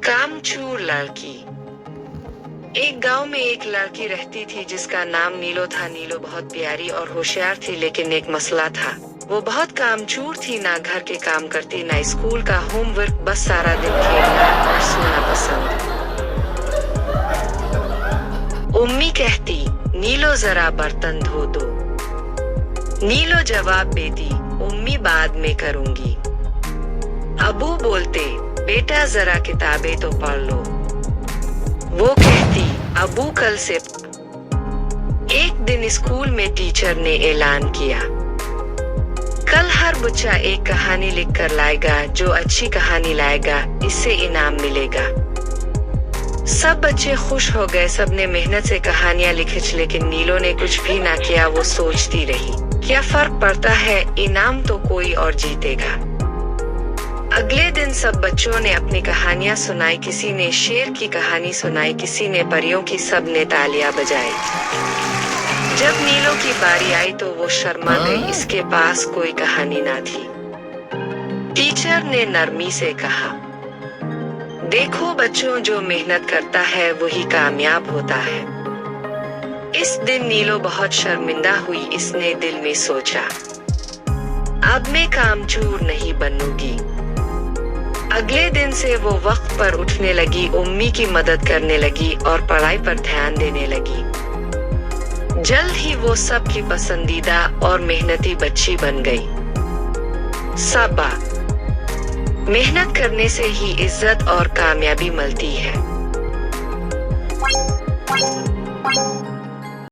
कामचोर लड़की। एक गांव में एक लड़की रहती थी जिसका नाम नीलो था। नीलो बहुत प्यारी और होशियार थी, लेकिन एक मसला था। वो बहुत कामचोर थी, ना घर के काम करती ना स्कूल का होमवर्क, बस सारा दिन खेलना और सोना पसंद। उम्मी कहती, नीलो जरा बर्तन धो दो। नीलो जवाब देती, उम्मी बाद में करूंगी। अबू बोलते, बेटा जरा किताबें तो पढ़ लो। वो कहती, अबू कल से। एक दिन स्कूल में टीचर ने ऐलान किया, कल हर बच्चा एक कहानी लिखकर लाएगा। जो अच्छी कहानी लाएगा इससे इनाम मिलेगा। सब बच्चे खुश हो गए। सबने मेहनत से कहानियां लिखी, लेकिन नीलो ने कुछ भी ना किया। वो सोचती रही, क्या फर्क पड़ता है, इनाम तो कोई और जीतेगा। अगले दिन सब बच्चों ने अपनी कहानियां सुनाई। किसी ने शेर की कहानी सुनाई, किसी ने परियों की, सब ने तालियां बजाई। जब नीलो की बारी आई तो वो शर्मा गई, इसके पास कोई कहानी ना थी। टीचर ने नरमी से कहा, देखो बच्चों, जो मेहनत करता है वही कामयाब होता है। इस दिन नीलो बहुत शर्मिंदा हुई। इसने दिल में सोचा, अब मैं कामचोर नहीं बनूंगी। अगले दिन से वो वक्त पर उठने लगी, उम्मी की मदद करने लगी और पढ़ाई पर ध्यान देने लगी। जल्द ही वो सबकी पसंदीदा और मेहनती बच्ची बन गई। सबा, मेहनत करने से ही इज्जत और कामयाबी मिलती है।